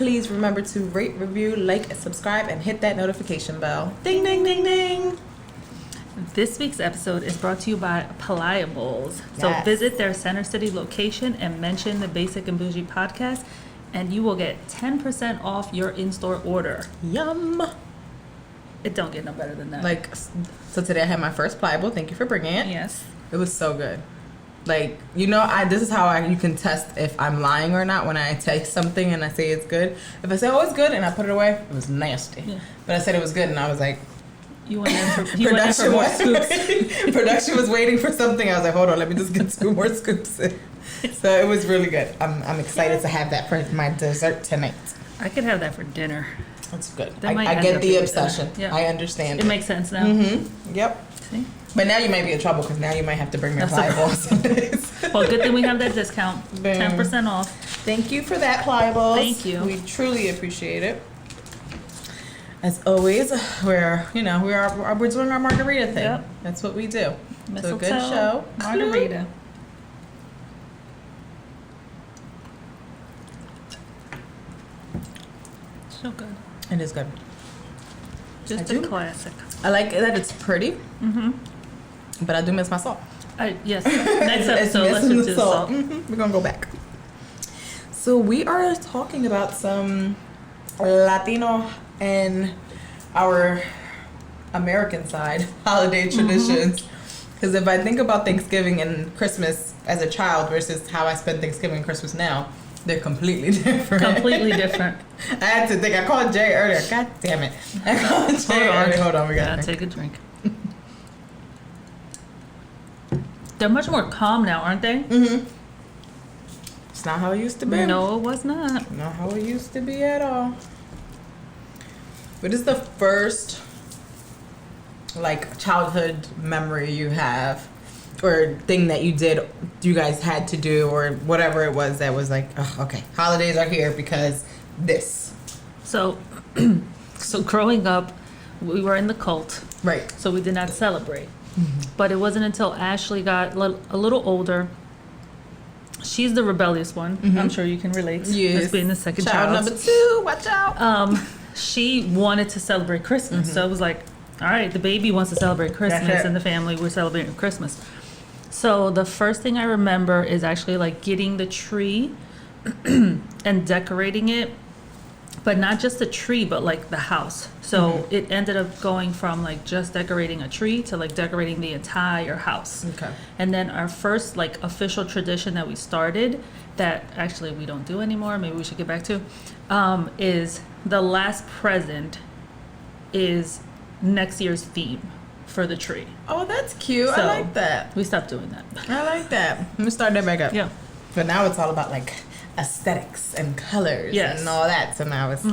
please remember to rate, review, like, subscribe, and hit that notification bell. Ding, ding, ding, ding. This week's episode is brought to you by Pitaya Bowls. So visit their Center City location and mention the Basic and Boujie podcast, and you will get 10% off your in-store order. Yum. It don't get no better than that. Like, so today I had my first pliable. Thank you for bringing it. Yes. It was so good. Like, this is how you can test if I'm lying or not when I taste something and I say it's good. If I say, oh, it's good, and I put it away, it was nasty. Yeah. But I said it was good, and I was like, you went in for more scoops. Production was waiting for something. I was like, hold on, let me just get 2 more scoops in. So it was really good. I'm excited to have that for my dessert tonight. I could have that for dinner. That's good. I get the obsession. Yeah. I understand it. Makes sense now. Mm-hmm. Yep. See? But now you might be in trouble because now you might have to bring me pliables. Well, good thing we have that discount. 10% off. Thank you for that, pliables. Thank you. We truly appreciate it. As always, we're doing our margarita thing. Yep. That's what we do. Mistletoe, so a good show. Margarita. So good. It is good. Just a classic. I like that it's pretty. Mm-hmm. But I do miss my salt. Yes. Next episode, let's just do salt. Mm-hmm. We're going to go back. So we are talking about some Latino and our American side holiday traditions. Because if I think about Thanksgiving and Christmas as a child versus how I spend Thanksgiving and Christmas now, they're completely different. Completely different. I had to think. I called Jay earlier. God damn it. I called Jay earlier. Hold on. We got to take a drink. They're much more calm now, aren't they? Mm-hmm. It's not how it used to be. No, it was not. Not how it used to be at all. What is the first, childhood memory you have, or thing that you guys had to do, or whatever it was that was like, oh, okay, holidays are here because this. So growing up, we were in the cult. Right. So we did not celebrate. Mm-hmm. But it wasn't until Ashley got a little older. She's the rebellious one. Mm-hmm. I'm sure you can relate. Yes. As being the second child. Number 2, watch out. She wanted to celebrate Christmas. Mm-hmm. So it was like, all right, the baby wants to celebrate Christmas, and the family, we're celebrating Christmas. So the first thing I remember is actually getting the tree and decorating it, but not just the tree, but the house. So it ended up going from just decorating a tree to decorating the entire house. Okay. And then our first official tradition that we started, that actually we don't do anymore, maybe we should get back to, is the last present is next year's theme for the tree. Oh, that's cute. So I like that. We stopped doing that. I like that. Let me start that back up. Yeah. But now it's all about aesthetics and colors and all that. So now it's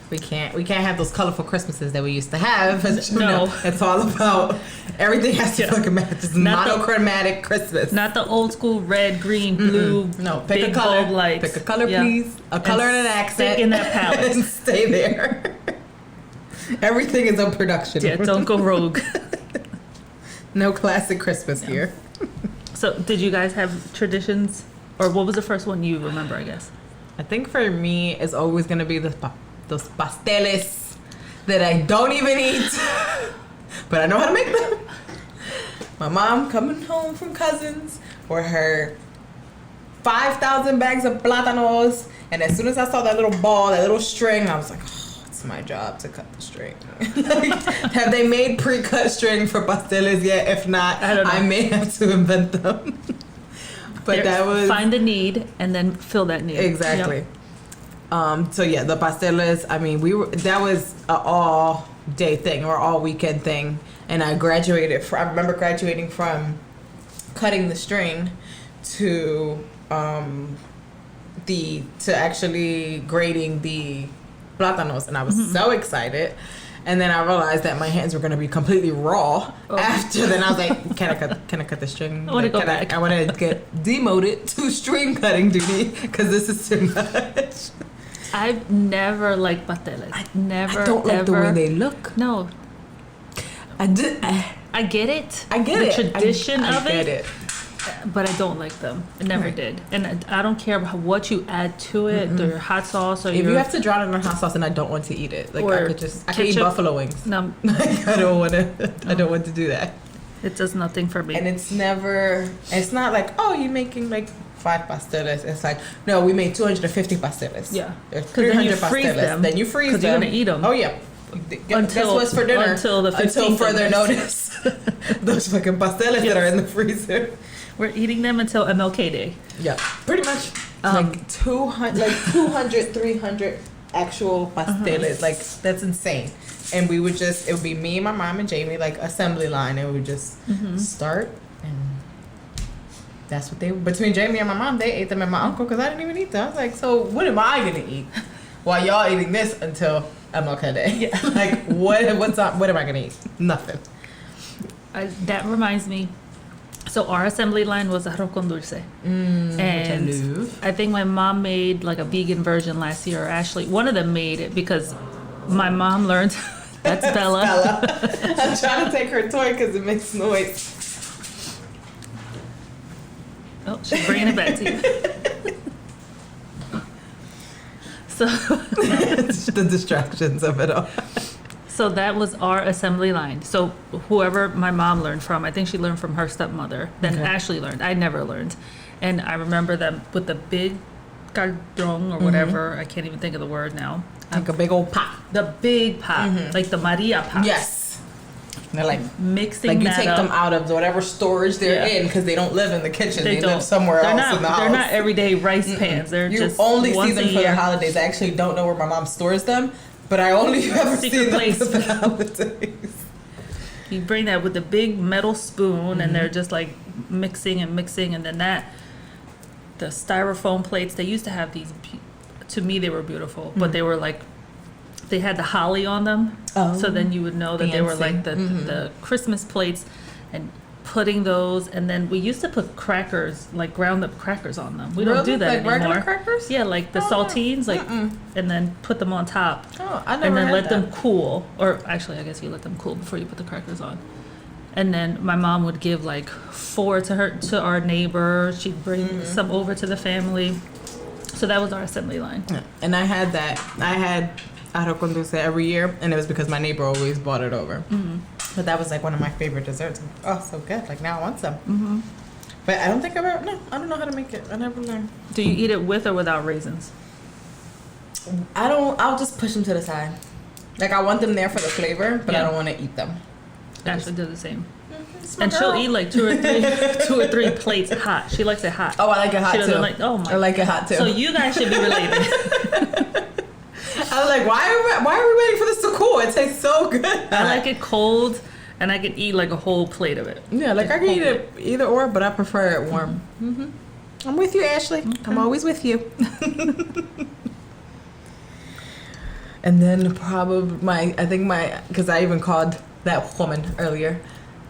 we can't have those colorful Christmases that we used to have. No, it's all about everything has to fucking match. It's monochromatic Christmas. Not the old school red, green, blue. No, pick a color. Lights. Pick a color, please. A color and an accent. Stick in that palette and stay there. Everything is on production. Yeah, don't go rogue. No classic Christmas here. So, did you guys have traditions? Or what was the first one you remember, I guess? I think for me, it's always going to be those pasteles that I don't even eat. But I know how to make them. My mom coming home from cousins with her 5,000 bags of plátanos. And as soon as I saw that little ball, that little string, I was like, oh, it's my job to cut the string. Have they made pre-cut string for pasteles yet? If not, I may have to invent them. But that was... Find the need and then fill that need. Exactly. Yep. So yeah, the pasteles, I mean, that was an all-day thing or all-weekend thing. And I remember graduating from cutting the string to actually grading the plátanos. And I was so excited. And then I realized that my hands were going to be completely raw after. Then I was like, can I cut the string? I want to go back. I want to get demoted to string cutting duty because this is too much. I've never liked pasteles. I don't like the way they look. No. I get it. I get it. The tradition of it. I get it. but I don't like them. I never Right. did. And I don't care about what you add to it, your hot sauce or If your... you have to drown it in hot sauce, and I don't want to eat it. Like, Or I can eat ketchup. buffalo wings. No, Like, I don't want to. I don't want to do that. it does nothing for me. And it's not like, oh, you're making like 5 pasteles. It's like, no, we made 250 pasteles. Yeah. There's 'Cause then you 300 freeze pasteles. them, Then you freeze 'cause them. you're gonna eat 'em. Oh, yeah. Guess what's for dinner? Until the 15th Until further of notice. Those fucking pasteles that are in the freezer. We're eating them until MLK Day. Yeah, pretty much. Like 200, 300 actual pasteles. Like, that's insane. And we would it would be me, my mom, and Jamie, like, assembly line. And we would just start. And that's what between Jamie and my mom, they ate them, and my uncle, because I didn't even eat them. I was like, so what am I going to eat while y'all eating this until MLK Day? Yeah. Like, what am I going to eat? Nothing. That reminds me. So our assembly line was arroz con dulce. Which I love. I think my mom made like a vegan version last year. Or Ashley, one of them made it because my mom learned. That's Bella. I'm trying to take her toy because it makes noise. Oh, she's bringing it back to you. So The distractions of it all. So that was our assembly line. So whoever my mom learned from, I think she learned from her stepmother. Then Okay. Ashley learned. I never learned. And I remember them with the big caldron or whatever. I can't even think of the word now. Like a big old pot. The big pot, like the Maria pot. Yes. They're like Mixing you that take up. them out of whatever storage they're Yeah. in because they don't live in the kitchen. They don't. live somewhere They're else not, in the house. They're not everyday rice pans. They're You just only see once them a for the year. holidays. I actually don't know where my mom stores them, but I only ever Secret see them place. for the holidays. You bring that with the big metal spoon, and they're just like mixing, and then the styrofoam plates. They used to have these. To me, they were beautiful, but they were like, they had the holly on them. Oh. So then you would know that they were like Fancy. the Christmas plates, and putting those. And then we used to put crackers, like ground up crackers on them. We don't Really? do that Like anymore. regular crackers? Yeah, like the Oh, no. saltines, like, and then put them on top. Oh, I never And then had let that. them cool. Or actually, I guess you let them cool before you put the crackers on. And then my mom would give like 4 to our neighbor. She'd bring some over to the family. So that was our assembly line. Yeah. And I had that. I had arroz con dulce every year, and it was because my neighbor always brought it over. But that was like one of my favorite desserts. Oh, so good. Like, now I want some. But I don't think I don't know how to make it. I never learned. Do you eat it with or without raisins? I'll just push them to the side. Like, I want them there for the flavor, but I Yeah. don't want to eat them. Ashley does the same. It's my And she'll girl. eat like 2 or 3 plates hot. She likes it hot. Oh, I like it hot She doesn't too. like, oh my. I like it hot too. So you guys should be related. I was like, why are we waiting for this to cool? It tastes so good. I like it cold, and I can eat like a whole plate of it. Yeah, like I can eat it either or, but I prefer it warm. I'm with you, Ashley. I'm always with you. And then probably because I even called that woman earlier.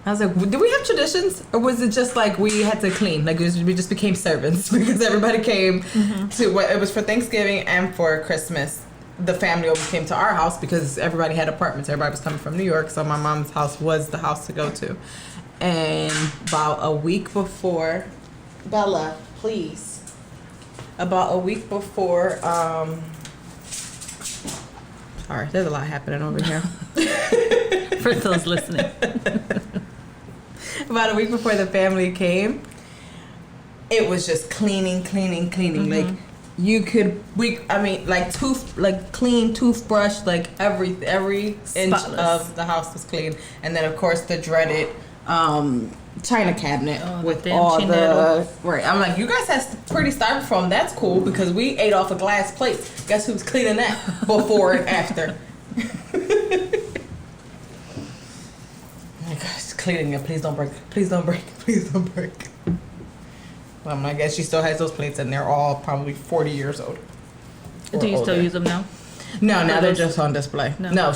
I was like, do we have traditions? Or was it just like we had to clean? Like we just became servants because everybody came to it was for Thanksgiving and for Christmas. The family always came to our house because everybody had apartments. Everybody was coming from New York, so my mom's house was the house to go to. And about a week before, Bella, please. About a week before, sorry, there's a lot happening over here. For those listening. About a week before the family came, it was just cleaning. Like you could, clean toothbrush, like every inch Spotless. of the house was clean. And then of course the dreaded china cabinet with damn all chinero. right. I'm like, you guys have pretty styrofoam. That's cool because we ate off a glass plate. Guess who's cleaning that before and after? Oh my gosh, cleaning it. Please don't break. Please don't break. Please don't break. Well, I guess she still has those plates, and they're all probably 40 years old. or Do you still older. use them now? No, now they're those- just on display. No. No,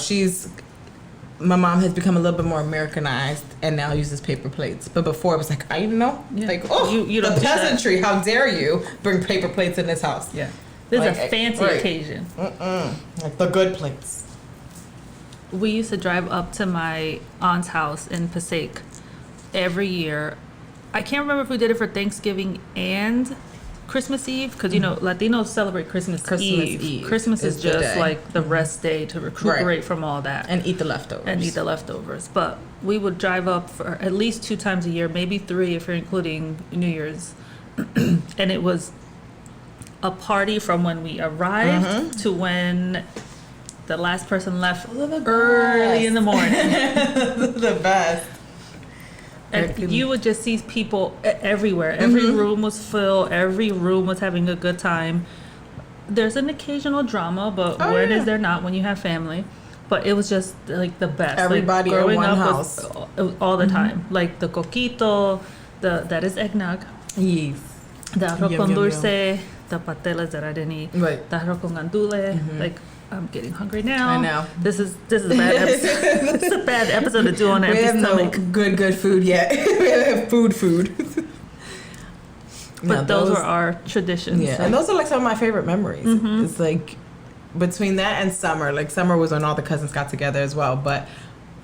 my mom has become a little bit more Americanized and now uses paper plates. But before it was like, I didn't know. Yeah. Like, oh, You don't the do that. peasantry, how dare you bring paper plates in this house? Yeah. This is Like, a fancy right. occasion. Like the good plates. We used to drive up to my aunt's house in Passaic every year I can't remember if we did it for Thanksgiving and Christmas Eve, because you know Latinos celebrate Christmas Eve. Christmas is just like the rest day to recuperate from all that and eat the leftovers. But we would drive up for at least 2 times a year, maybe 3 if you're including New Year's, and it was a party from when we arrived to when the last person left early in the morning. The best. And you would just see people everywhere. Every room was filled. Every room was having a good time. There's an occasional drama, but when is there not when you have family? But it was just like the best. Everybody like, in one house. Was all the time. Like the coquito, that is eggnog. Yes. The arroz con dulce, the patelas that I didn't eat. Right. The arroz con gandule. Like, I'm getting hungry now. I know. This is a bad episode. This is a bad episode to do on an empty stomach. No good food yet. We have food. But those were our traditions. Yeah, and those are like some of my favorite memories. It's like between that and summer. Like summer was when all the cousins got together as well. But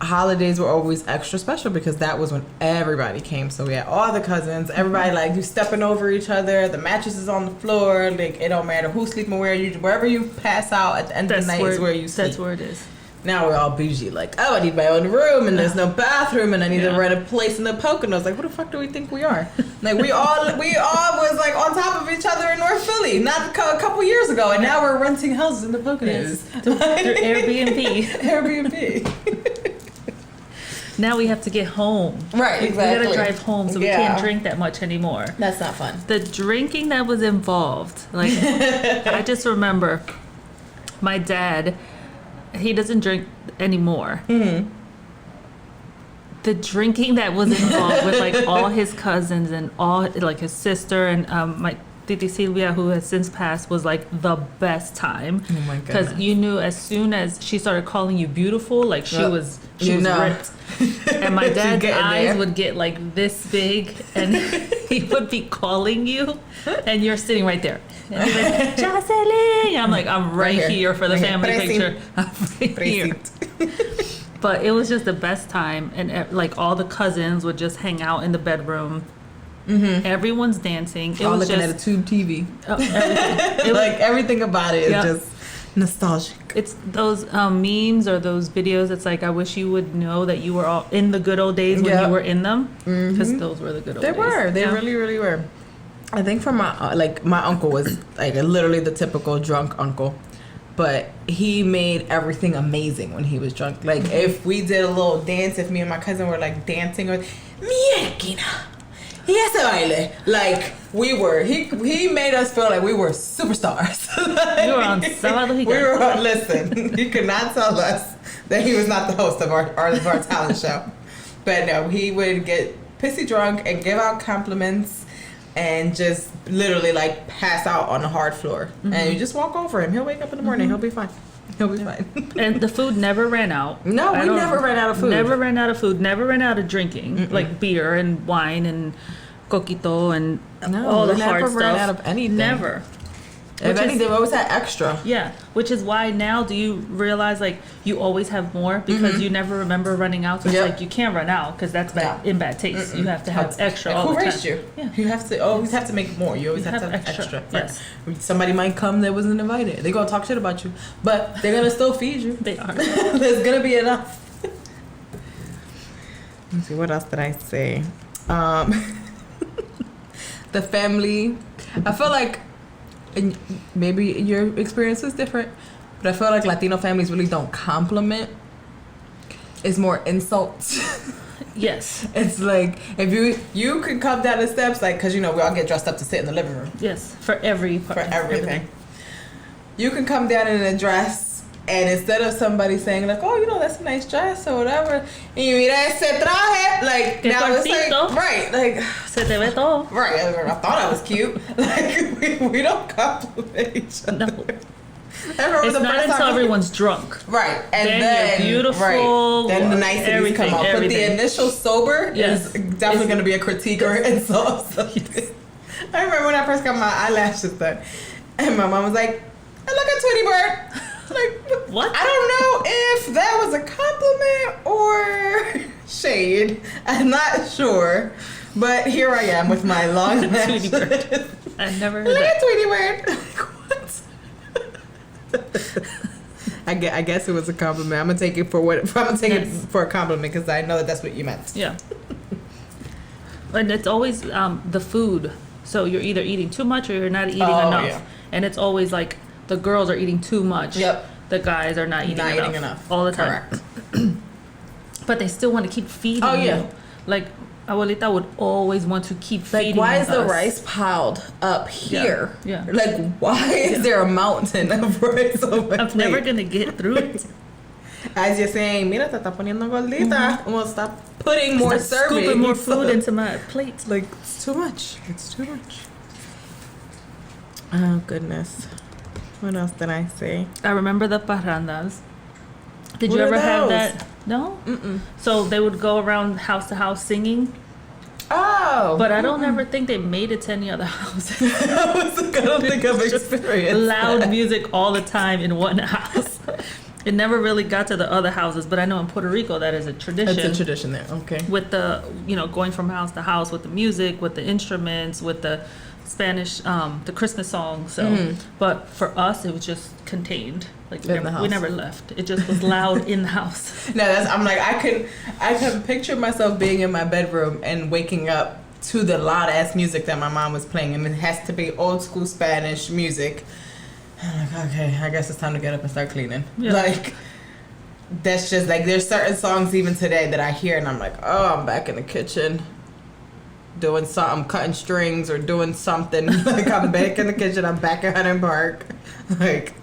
holidays were always extra special because that was when everybody came. So we had all the cousins, everybody like you stepping over each other, the mattress is on the floor, like it don't matter who's sleeping where, you wherever you pass out at the end of the night is where you sleep. That's where it is. Now we're all bougie, like, oh, I need my own room and there's no bathroom and I need to rent a place in the Poconos. Like, what the fuck do we think we are? Like, we all was like on top of each other in North Philly, not a couple years ago, and now we're renting houses in the Poconos. Through Airbnb. Airbnb. Now we have to get home. Right, exactly. We gotta drive home, so we can't drink that much anymore. That's not fun. The drinking that was involved, like, I just remember my dad, he doesn't drink anymore. The drinking that was involved with like all his cousins and all like his sister and my Titi Silvia, who has since passed, was like the best time. Oh my god! Because you knew as soon as she started calling you beautiful, like she was ripped. And my dad's eyes would get like this big, and he would be calling you, and you're sitting right there. And he's like, Jocelyn! I'm like, I'm right here for the family picture. I'm right here. But it was just the best time, and like all the cousins would just hang out in the bedroom. Everyone's dancing. It all was looking just, at a tube TV. Everything. Like everything about it is just nostalgic. It's those memes or those videos. It's like I wish you would know that you were all in the good old days when you were in them, because those were the good old days. They were. They really were. I think for my uncle was like literally the typical drunk uncle. But he made everything amazing when he was drunk. Like if we did a little dance, if me and my cousin were like dancing, or like we were, he made us feel like we were superstars. Like, we were on Sábado. Listen, he could not tell us that he was not the host of our talent show. But no, he would get pissy drunk and give out compliments and just literally like pass out on the hard floor. And you just walk over him. He'll wake up in the morning. He'll be fine. He'll be fine. And the food never ran out. No, we never ran out of food. Never ran out of food. Never ran out of drinking, like beer and wine and coquito and all the hard stuff. Never ran out of anything. Never. If anything, we always had extra. Yeah, which is why now do you realize like you always have more because you never remember running out. So it's like you can't run out because that's in bad taste. You have to have extra all the time. Who raised you? Yeah. You have to always have to make more. You always have to have extra. Yes. Somebody might come that wasn't invited. They're gonna talk shit about you, but they're gonna still feed you. They are. There's gonna be enough. Let's see, what else did I say? The family. I feel like. And maybe your experience is different, but I feel like Latino families really don't compliment. It's more insults. Yes. It's like if you could come down the steps, like, because we all get dressed up to sit in the living room. Yes, for every part. For everything. You can come down in a dress, and instead of somebody saying like, oh, that's a nice dress or whatever, y mira ese traje, like now it's like right, like se te ve todo. Right, I thought I was cute. Like we don't compliment each other. No. It's not until everyone's drunk. Right, and then you're beautiful. Right, then the niceties come out. But the initial sober is definitely going to be a critique or insult. Yes. I remember when I first got my eyelashes done, and my mom was like, "I look at Tweety Bird." Like, what? I don't know if that was a compliment or shade. I'm not sure. Bird. But here I am with my long Tweety Bird. lashes. I never heard Look that. at Tweety Bird. What? I guess it was a compliment. I'm gonna take it for it for a compliment because I know that's what you meant. Yeah. And it's always the food. So you're either eating too much or you're not eating enough. Yeah. And it's always like the girls are eating too much. Yep. The guys are not eating enough. All the time. Correct. But they still want to keep feeding you. Like, abuelita would always want to keep feeding Like, why is the us. rice piled up here? Yeah. Like, why is there a mountain of rice on my I'm plate? never going to get through it. As you're saying, mira, te está poniendo gordita. We'll stop putting more Stop serving. scooping more food into my plate. Like, it's too much. It's too much. Oh, goodness. What else did I say? I remember the parrandas. Did What you are ever have those? that? No? Mm-mm. So they would go around house to house singing. Oh. But I don't ever think they made it to any other house. I don't think I've experienced Loud that. music all the time in one house. It never really got to the other houses, but I know in Puerto Rico that is a tradition. It's a tradition there. Okay. With the, going from house to house with the music, with the instruments, with the Spanish, the Christmas songs. So, but for us, it was just contained. Like In the house. we never left. It just was loud in the house. No, I'm like I can picture myself being in my bedroom and waking up to the loud ass music that my mom was playing, and it has to be old school Spanish music. I'm like, okay, I guess it's time to get up and start cleaning. Yeah. Like, that's just like there's certain songs even today that I hear and I'm like, oh, I'm back in the kitchen doing something, cutting strings or doing something. Like, I'm back in the kitchen. I'm back at Highland Park. Like,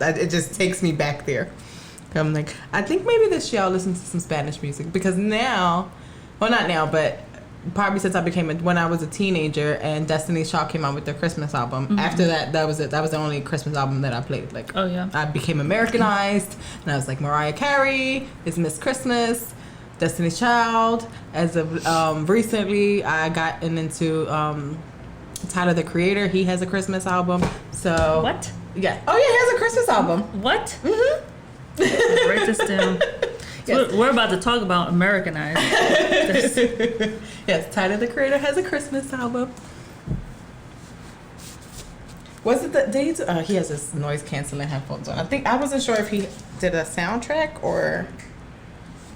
it just takes me back there. I'm like, I think maybe this year I'll listen to some Spanish music because now, well, not now, but probably since when I was a teenager and Destiny's Child came out with their Christmas album. Mm-hmm. After that, that was it. That was the only Christmas album that I played. Like, oh yeah, I became Americanized, and I was like, Mariah Carey is Miss Christmas, Destiny's Child. As of recently, I gotten into Tyler the Creator. He has a Christmas album. So what? Yeah. Oh yeah, he has a Christmas album. What? Mm-hmm. Write this down. Yes. We're about to talk about Americanized. Yes, Tyler the Creator has a Christmas album. Was it did he he has this noise canceling headphones on. I wasn't sure if he did a soundtrack or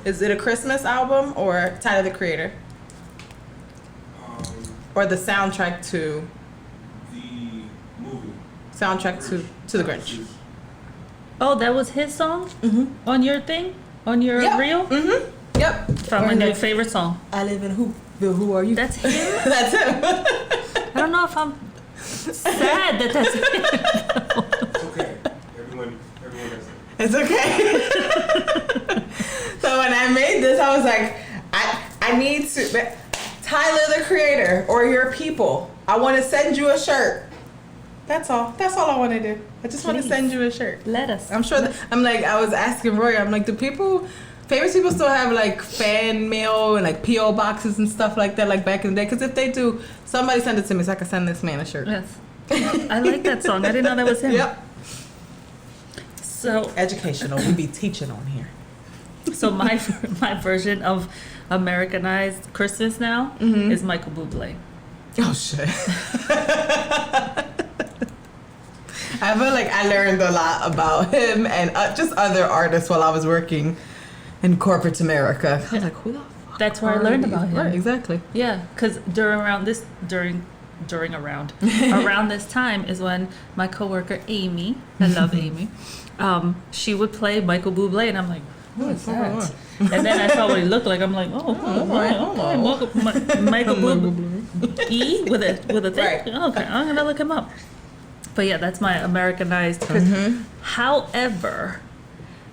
is it a Christmas album or Tyler the Creator? Or the soundtrack to the movie. Soundtrack to the Grinch. Oh, that was his song? Mm-hmm. On your thing? On your reel? Mm-hmm. Yep. From my new favorite song. I live in who are you? That's him? That's him. I don't know if I'm sad that's him. It's okay. Everyone does it. It's okay. So when I made this, I was like, I need to, Tyler the Creator or your people, I want to send you a shirt. That's all. That's all I want to do. I just want to send you a shirt. Let us. I'm sure that, I was asking Roy, I'm like, do famous people still have like fan mail and like P.O. boxes and stuff like that, like back in the day? Because if they do, somebody send it to me so I can send this man a shirt. Yes. I like that song. I didn't know that was him. Yep. So Educational. We be teaching on here. So my version of Americanized Christmas now is Michael Bublé. Oh shit. I feel like I learned a lot about him and just other artists while I was working in corporate America. I was like, who the fuck? That's where I learned about him. Right, exactly. Yeah, because around this time is when my coworker Amy, I love Amy, she would play Michael Bublé, and I'm like, who is that? And then I saw what he looked like. I'm like, Michael Bublé, E with a thing. Right. Okay, I'm gonna look him up. But yeah, that's my Americanized Christmas. However,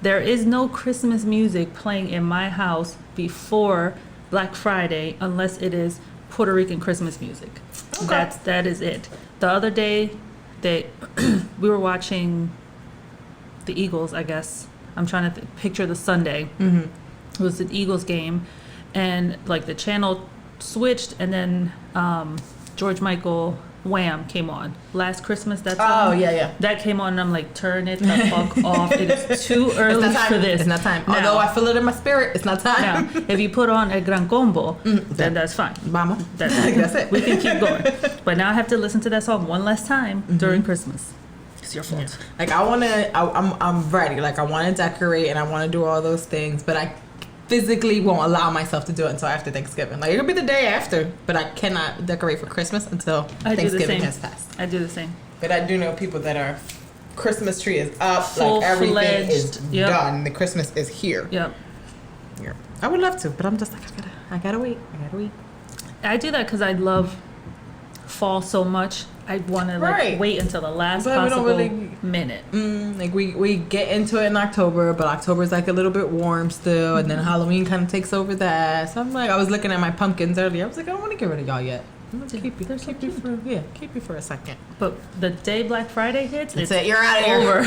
there is no Christmas music playing in my house before Black Friday unless it is Puerto Rican Christmas music. Okay. That is it. The other day, we were watching the Eagles, I guess. I'm trying to picture the Sunday. It was an Eagles game, and like the channel switched, and then George Michael Wham came on last Christmas. That Oh, song. yeah. That came on, and I'm like, turn it the fuck off. It is too early It's not time. for this. It's not time. Now- Although I feel it in my spirit, it's not time. Now, if you put on a Gran Combo, then that's fine. Mama. That's That's it. We can keep going. But now I have to listen to that song one last time during Christmas. It's your fault. Like I'm ready. Like I want to decorate and I want to do all those things, but I physically won't allow myself to do it until after Thanksgiving. Like it'll be the day after, but I cannot decorate for Christmas until I do the Thanksgiving same. has passed. I do the same. But I do know people that are Christmas tree is up, Full-fledged, like everything is yep. done. The Christmas is here. Yep. Yeah. I would love to, but I'm just like I gotta wait. I do that because I love fall so much. I want to Right. wait until the last But we don't possible really- minute. Like we get into it in October, but October's like a little bit warm still, and then Halloween kind of takes over that. So I'm like, I was looking at my pumpkins earlier. I was like, I don't want to get rid of y'all yet. I'm gonna keep you for a second. But the day Black Friday hits, it's That's it. You're out of here. over.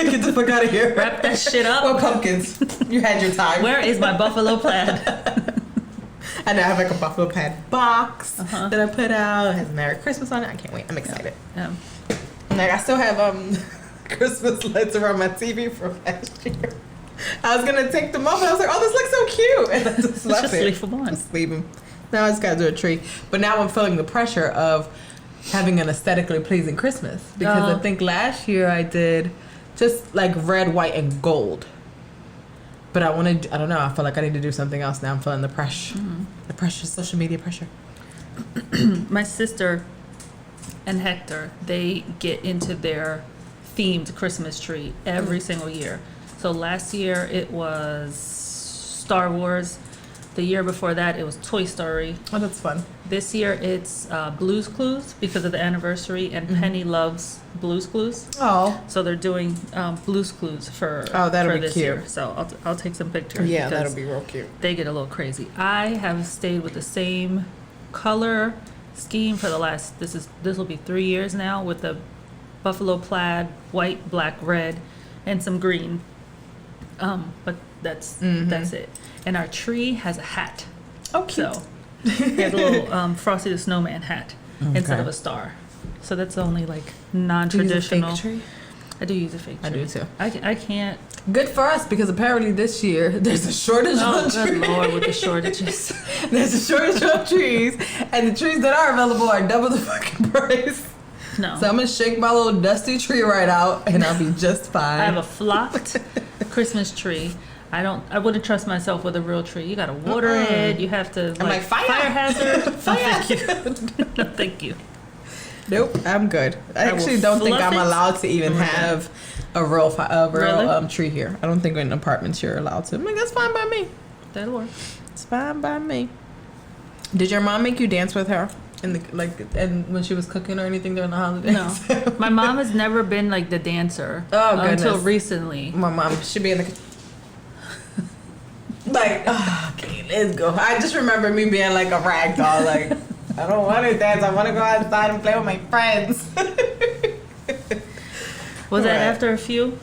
Get the fuck out of here. Wrap that shit up. Well, pumpkins. You had your time. Where is my buffalo plaid? And I have like a buffalo pad box Uh-huh. that I put out. It has Merry Christmas on it. I can't wait. I'm excited. Yeah. Like I still have Christmas lights around my TV from last year. I was gonna take them off, and I was like, "Oh, this looks so cute," and I just left Just it. leave them on. Just leave them. Now I just gotta do a tree. But now I'm feeling the pressure of having an aesthetically pleasing Christmas because I think last year I did just like red, white, and gold. But I don't know. I feel like I need to do something else now. I'm feeling the pressure. The pressure, social media pressure. My sister and Hector, they get into their themed Christmas tree every single year. So last year it was Star Wars. The year before that it was Toy Story. Oh, that's fun. This year it's Blue's Clues because of the anniversary, and Penny loves Blue's Clues. Oh. So they're doing Blue's Clues for that'll for be this cute. year. So I'll take some pictures. Yeah, because that'll be real cute. they get a little crazy. I have stayed with the same color scheme for the last this will be 3 years now, with the buffalo plaid, white, black, red, and some green. But that's it. And our tree has a hat. Oh, cute. So it has a little Frosty the Snowman hat instead Okay. of a star. So that's only like Do you use a non-traditional. fake tree? I do use a fake tree. I do too. I can't. Good for us because apparently this year there's a shortage Oh, on good trees. Lord, with the shortages. There's a shortage of trees, and the trees that are available are double the fucking price. No. So I'm gonna shake my little dusty tree right out, and I'll be just fine. I have a flocked Christmas tree. I wouldn't trust myself with a real tree. You gotta water it. You have to I'm like, fire. hazard. No, Fire. thank you. No, thank you. Nope, I'm good. I will actually don't think fluff I'm it. allowed to even have a real Really? tree here. I don't think in apartments you're allowed to. I'm like, that's fine by me. That'll work. It's fine by me. Did your mom make you dance with her in the and when she was cooking or anything during the holidays? No, my mom has never been like the dancer. Oh, goodness. Until recently. My mom should be in the like, oh, okay, let's go. I just remember me being like a rag doll, like, I don't want to dance. I want to go outside and play with my friends. Was that Right. after a few?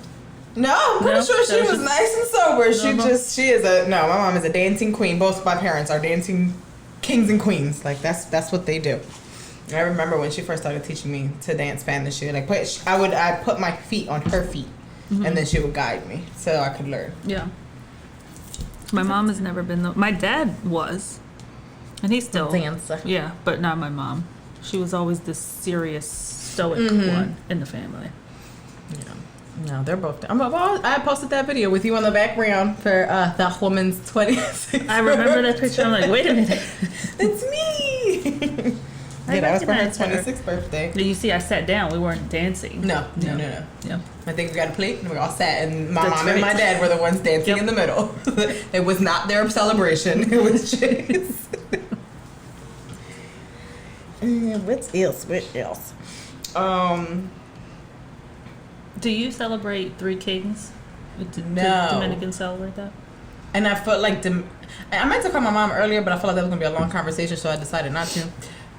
No, I'm pretty No? sure she That was was just- nice and sober. Uh-huh. She is a, no, my mom is a dancing queen. Both of my parents are dancing kings and queens. Like, that's what they do. I remember when she first started teaching me to dance Spanish, she would like I put my feet on her feet, and then she would guide me so I could learn. Yeah. My mom has never been my dad was, and he's still Dancer. Yeah, but not my mom. She was always this serious, stoic one in the family. Yeah. No, they're both. I posted that video with you on the background for that woman's 26th. I remember that picture. I'm like, wait a minute. It's me. I Yeah, that was for her recognize her. 26th birthday. You see, I sat down. We weren't dancing. No. Yeah. I think we got a plate and we all sat, and my That's mom and right. my dad were the ones dancing Yep. in the middle. It was not their celebration. It was just. What else? Do you celebrate Three Kings? Do No. Dominicans celebrate that? And I felt like I meant to call my mom earlier, but I felt like that was gonna be a long conversation, so I decided not to.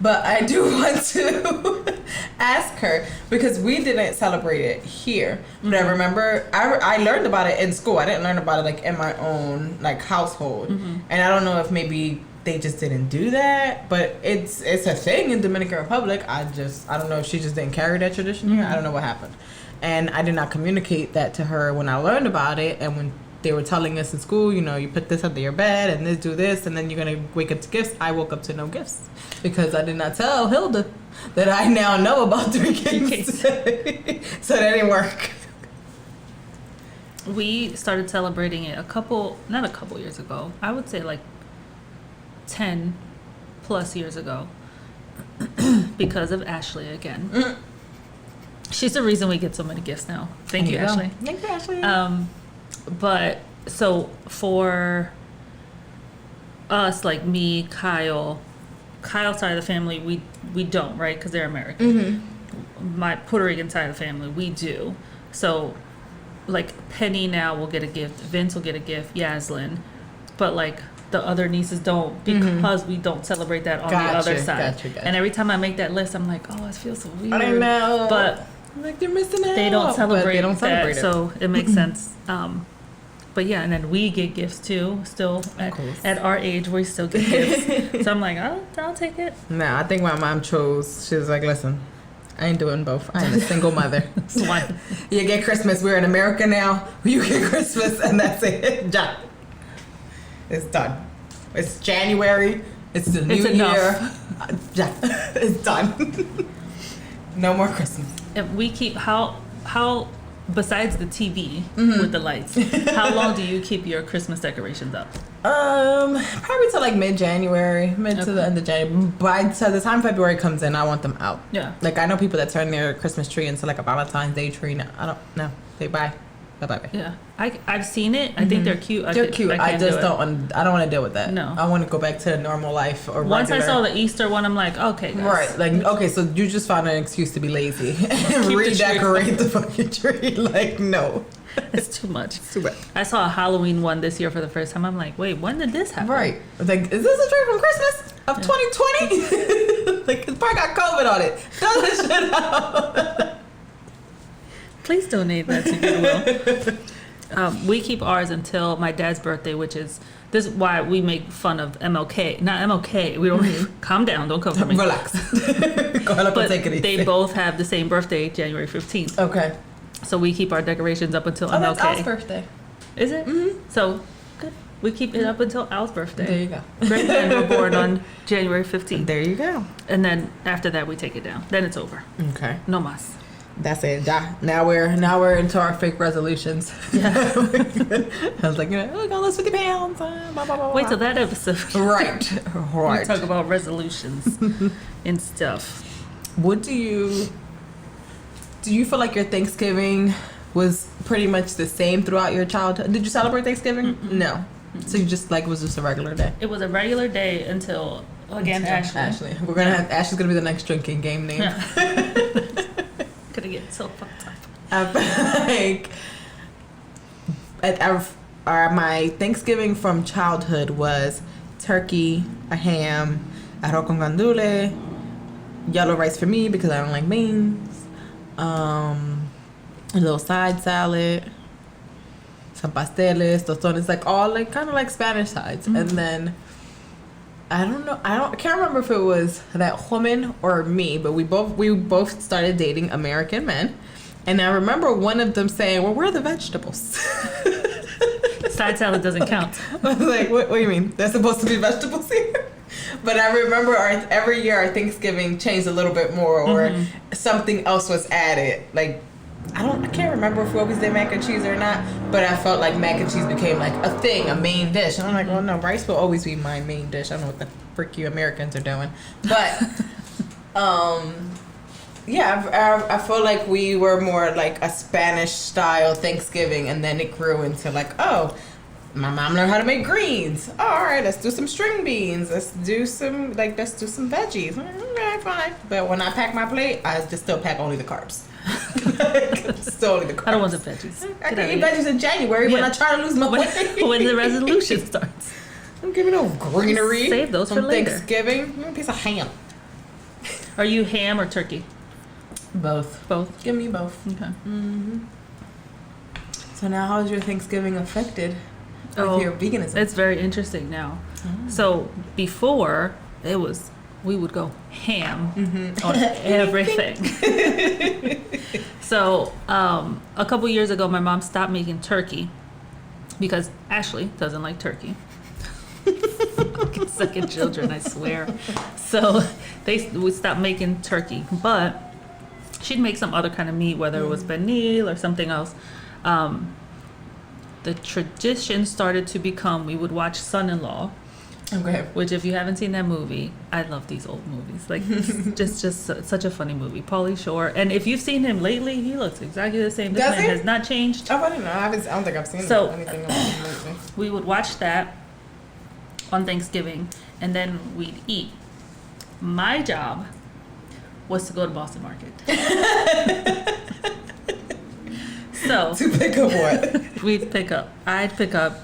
But I do want to ask her because we didn't celebrate it here. But I remember I learned about it in school. I didn't learn about it like in my own like household. And I don't know if maybe they just didn't do that. But it's a thing in Dominican Republic. I don't know if she just didn't carry that tradition here. I don't know what happened. And I did not communicate that to her when I learned about it. And when they were telling us in school, you know, you put this under your bed and this do this, and then you're going to wake up to gifts. I woke up to no gifts because I did not tell Hilda that I now know about drinking. So that didn't work. We started celebrating it not a couple years ago. I would say like 10 plus years ago because of Ashley again. She's the reason we get so many gifts now. Thank you, Ashley. Thank you, Ashley. But so for us, like me, Kyle's side of the family, we don't, right? Because they're American. My Puerto Rican side of the family, we do. So like Penny now will get a gift. Vince will get a gift. Yaslin. But like the other nieces don't because we don't celebrate that on the other side. Gotcha. And every time I make that list, I'm like, oh, it feels so weird. I know. But I'm like, they're missing out. They don't celebrate it. So it makes sense. But yeah, and then we get gifts too. Still at our age, we still get gifts. So I'm like, I'll take it. No, I think my mom chose. She was like, listen, I ain't doing both. I am a single mother. You get Christmas. We're in America now. You get Christmas, and that's it. Done. It's done. It's January. It's the new year. It's done. No more Christmas. If we keep how besides the TV with the lights, how long do you keep your Christmas decorations up? Probably till like mid-January, to the end of January. By the time February comes in, I want them out. Yeah. Like I know people that turn their Christmas tree into like a Valentine's Day tree. No, I don't know. They buy. Bye. Yeah, I've seen it. I think they're cute. They're cute. I just don't. I don't want to deal with that. No, I want to go back to normal life or once regular. I saw the Easter one, I'm like, okay, guys. Right. Like, okay, so you just found an excuse to be lazy and redecorate the fucking tree. Like, no, it's too much. It's too much. I saw a Halloween one this year for the first time. I'm like, wait, when did this happen? Right. Like, is this a tree from Christmas of 2020? Like, it's probably got COVID on it. Throw this shit out. Please donate that to Goodwill. We keep ours until my dad's birthday, which is this is why we make fun of MLK. Not MLK. We don't calm down. Don't come for me. Relax. Go ahead and take it easy. They both have the same birthday, January 15th. Okay. So we keep our decorations up until MLK. That's Al's birthday. Is it? Mm-hmm. So good. We keep it up until Al's birthday. There you go. Great men were born on January 15th. There you go. And then after that, we take it down. Then it's over. Okay. No mas. That's it. Now we're into our fake resolutions. Yeah. I was like, we're gonna lose 50 pounds. Blah, blah, blah, wait till that episode. Right. We talk about resolutions and stuff. What do you feel like your Thanksgiving was pretty much the same throughout your childhood? Did you celebrate Thanksgiving? Mm-mm. No. Mm-mm. So you just like was just a regular day? It was a regular day until Ashley. We're gonna have Ashley's gonna be the next drinking game name. Yeah. Gonna get so fucked up. I feel like my Thanksgiving from childhood was turkey, a ham, arroz con gandules, yellow rice for me because I don't like beans, a little side salad, some pasteles, tostones, like all like kind of like Spanish sides, and then. I can't remember if it was that woman or me, but we both started dating American men. And I remember one of them saying, well, where are the vegetables? Side salad doesn't count. I was like, what do you mean? There's supposed to be vegetables here? But I remember every year our Thanksgiving changed a little bit more or something else was added. Like, I can't remember if we always did mac and cheese or not, but I felt like mac and cheese became like a thing, a main dish. And I'm like, well, no, rice will always be my main dish. I don't know what the frick you Americans are doing. But, yeah, I feel like we were more like a Spanish style Thanksgiving, and then it grew into like, oh, my mom learned how to make greens. Oh, all right, let's do some string beans. Let's do some veggies. Okay, fine. But when I pack my plate, I just still pack only the carbs. Still only the carbs. I don't want the veggies. I can eat veggies in January when I try to lose my weight. When the resolution starts. Don't give me no greenery. Save those for later. Thanksgiving. A piece of ham. Are you ham or turkey? Both. Both? Give me both. Okay. Mm-hmm. So now how's your Thanksgiving affected? Like your veganism. It's very interesting now. So before we would go ham on everything. So a couple years ago, my mom stopped making turkey because Ashley doesn't like turkey. Fucking second children, I swear. So we stopped making turkey, but she'd make some other kind of meat, whether it was pernil or something else. The tradition started to become, we would watch Son-in-Law, Okay. which if you haven't seen that movie, I love these old movies. Like, just such a funny movie. Pauly Shore. And if you've seen him lately, he looks exactly the same. This Does man he? has not changed. Oh, I didn't know. I don't think I've seen anything about him lately. We would watch that on Thanksgiving, and then we'd eat. My job was to go to Boston Market. So To pick up what? I'd pick up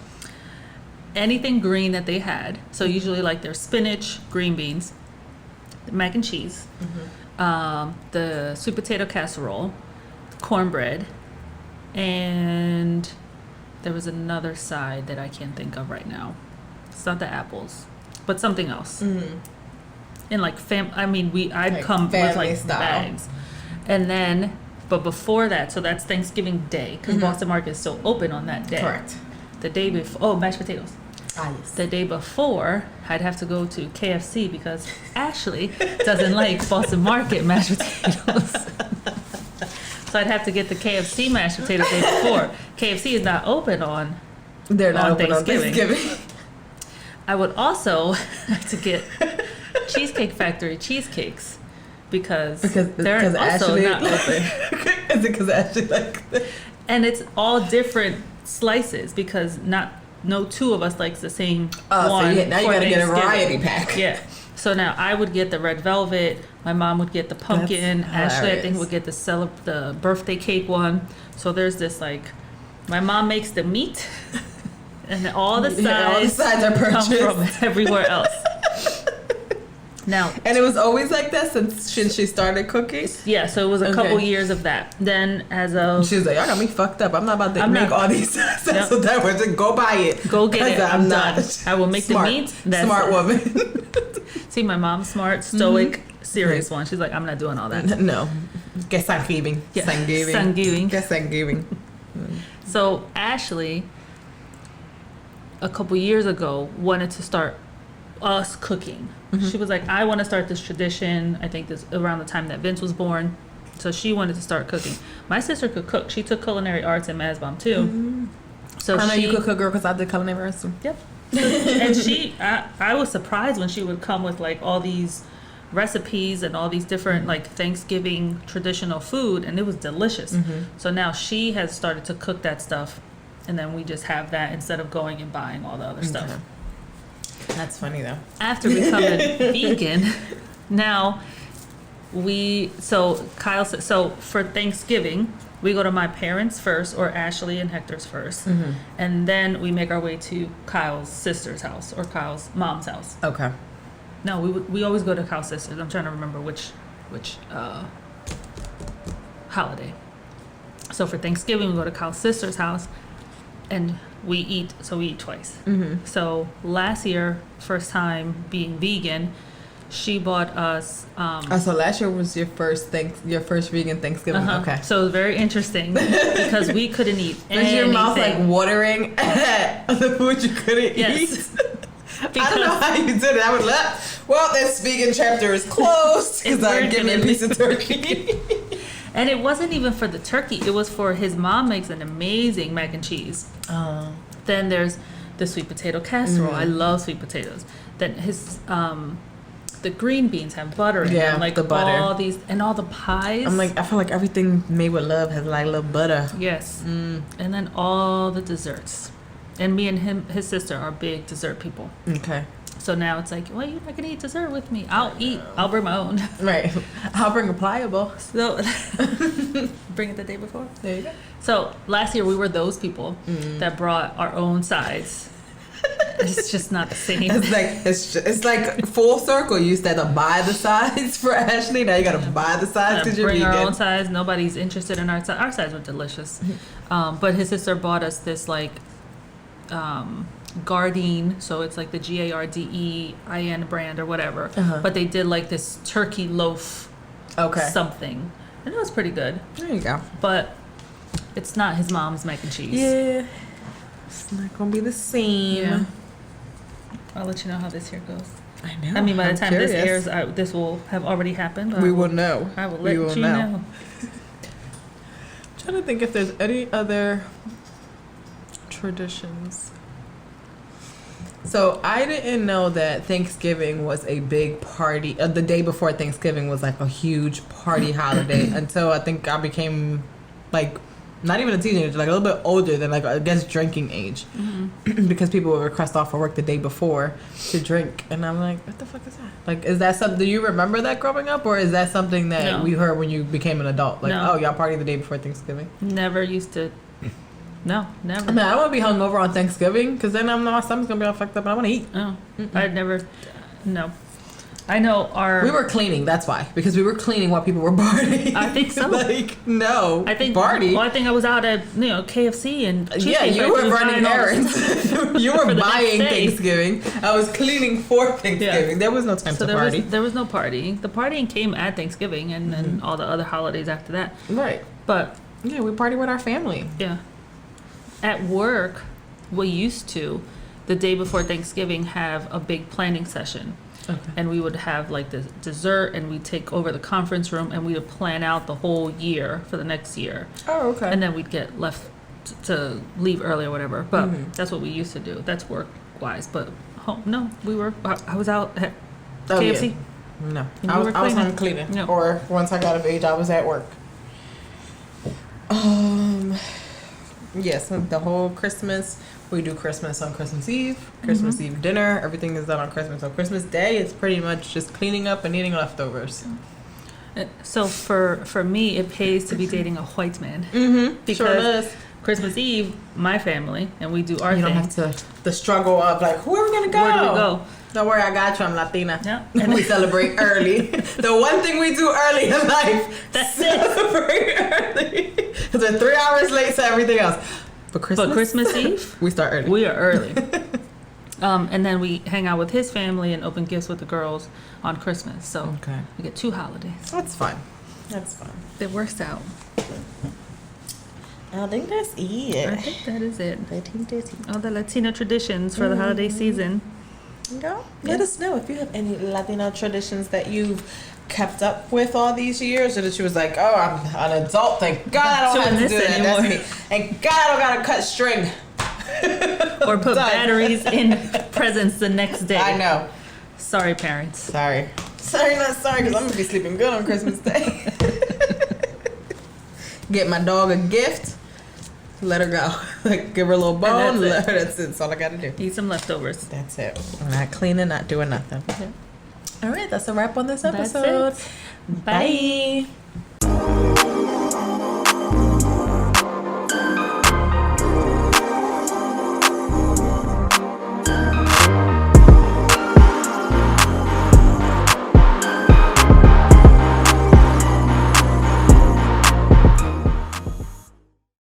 anything green that they had. So usually like their spinach, green beans, mac and cheese, the sweet potato casserole, cornbread, and there was another side that I can't think of right now. It's not the apples, but something else. And like I'd Like come with family like style. bags, and then. But before that, so that's Thanksgiving Day, because Boston Market is still open on that day. Correct. The day before, mashed potatoes. Ah, yes. The day before, I'd have to go to KFC because Ashley doesn't like Boston Market mashed potatoes. So I'd have to get the KFC mashed potatoes the day before. KFC is not open on They're not open on Thanksgiving. Thanksgiving. I would also have to get Cheesecake Factory cheesecakes because they're also Ashley, not open. Is it because Ashley like And it's all different slices because no two of us likes the same one. So now you for gotta get a Thanksgiving. variety pack. Yeah. So now I would get the red velvet. My mom would get the pumpkin. That's Ashley, I think, hilarious. would get the birthday cake one. So there's this like, my mom makes the meat, and all the sides, all the sides are come purchased. from everywhere else. Now, And it was always like that since she started cooking. yeah, so it was a couple Okay. years of that. Then as of She was like, "Y'all got me fucked up. I'm not about to I'm make not- all these." So that was just go buy it. go get it, 'Cause I'm not done. I will make smart. the meat. That's Smart it. woman. See, my mom's smart, stoic, serious one. She's like, I'm not doing all that. No. Guess Thanksgiving. Yeah. Thanksgiving. Thanksgiving. Guess Thanksgiving. So Ashley, a couple years ago, wanted to start us cooking. She was like, I want to start this tradition. I think this around the time that Vince was born. So she wanted to start cooking. My sister could cook. She took culinary arts in Masbom too. So I know you could cook, girl, because I did culinary arts too. Yep. And I was surprised when she would come with like all these recipes and all these different like Thanksgiving traditional food, and it was delicious. So now she has started to cook that stuff, and then we just have that instead of going and buying all the other stuff. Okay. That's funny though. After becoming vegan, now so for Thanksgiving we go to my parents first, or Ashley and Hector's first, and then we make our way to Kyle's sister's house or Kyle's mom's house. Okay. No, we always go to Kyle's sister's. I'm trying to remember which holiday. So for Thanksgiving we go to Kyle's sister's house, and we eat twice. So last year, first time being vegan, she bought us. So last year was your first vegan Thanksgiving. Okay. So it was very interesting because we couldn't eat Was anything. your mouth like watering at the food you couldn't Yes. eat? I don't know how you did it. I would well, this vegan chapter is closed because I give me a piece of turkey. And it wasn't even for the turkey. It was for his mom makes an amazing mac and cheese. Then there's the sweet potato casserole. I love sweet potatoes. Then his the green beans have butter in them, like the butter. all these and all the pies. I'm like, I feel like everything made with love has like a little butter. Yes. And then all the desserts. And me and his sister are big dessert people. Okay. So now it's like, well, you're not gonna eat dessert with me. I'll eat. I'll bring my own. Right. I'll bring a pliable. So bring it the day before. There you go. So last year we were those people that brought our own sides. It's just not the same. It's like full circle. You used to have to buy the sides for Ashley. Now you gotta buy the sides because you're bring vegan. our own sides. Nobody's interested in our sides. Our sides were delicious. But his sister bought us this like Gardein, so it's like the GARDEIN brand or whatever. Uh-huh. But they did like this turkey loaf Okay. something. And it was pretty good. There you go. But it's not his mom's mac and cheese. Yeah. It's not gonna be the same. Yeah. I'll let you know how this here goes. I know. I mean, by the I'm time curious. this airs, this will have already happened. We will know. I will We let will you know. Trying to think if there's any other traditions. So I didn't know that Thanksgiving was a big party. The day before Thanksgiving was like a huge party holiday until I think I became like not even a teenager, like a little bit older than like I guess drinking age, because people would request off for work the day before to drink, and I'm like, what the fuck is that? Like, is that something? Do you remember that growing up, or is that something that No. we heard when you became an adult? Like, No. oh, y'all party the day before Thanksgiving. Never used to. No, never. I mean, I don't want to be hungover on Thanksgiving because then my stomach's gonna be all fucked up and I want to eat. Oh, I'd never. No. I know our. We were cleaning, that's why. Because we were cleaning while people were partying. I think so. Like, no. I think party. Well, I think I was out at KFC and Yeah, Cheesecake you Factory were running buying all the errands. stuff. You For were the next buying day. Thanksgiving. I was cleaning for Thanksgiving. Yeah. There was no time So to party. there was no partying. The partying came at Thanksgiving and then all the other holidays after that. Right. But Yeah, we party with our family. yeah, at work, we used to the day before Thanksgiving have a big planning session. Okay. And we would have like the dessert and we'd take over the conference room and we would plan out the whole year for the next year. Oh, okay. And then we'd get left to leave early or whatever. But Mhm. that's what we used to do. That's work wise. But no, I was out at Oh, KFC. yeah. No. And I you was were home cleaning. cleaning. Yeah. Or once I got of age, I was at work. Yes, the whole Christmas. We do Christmas on Christmas Eve, Christmas Eve dinner. Everything is done on Christmas. So Christmas Day is pretty much just cleaning up and eating leftovers. So for me, it pays to be dating a white man. Mm-hmm. Because Sure does. Christmas Eve, my family, and we do our You don't thing. have to the struggle of like, where are we gonna go? Where do we go? Don't worry, I got you. I'm Latina. Yeah. And we celebrate early. The one thing we do early in life, That's it. celebrate early. Because we're 3 hours late to everything else. But Christmas Eve, we start early. we are early. And then we hang out with his family and open gifts with the girls on Christmas. So Okay. we get 2 holidays. That's fun. That's fun. It works out. I think that's I it. think that is it. I think that's it. All the Latino traditions for the holiday season. Go. Let us know if you have any Latino traditions that you've kept up with all these years, or that she was like, oh, I'm an adult. Thank God I don't have to do that. That's me. And God I don't gotta cut string. Or put Done. batteries in presents the next day. I know. Sorry, parents. Sorry. Sorry, not sorry, because I'm gonna be sleeping good on Christmas Day. Get my dog a gift. Let her go. Like, give her a little bone. that's it. That's it. That's all I gotta do. Eat some leftovers. That's it. I'm not cleaning, not doing nothing. Okay. All right, that's a wrap on this That's episode. it. Bye. Bye.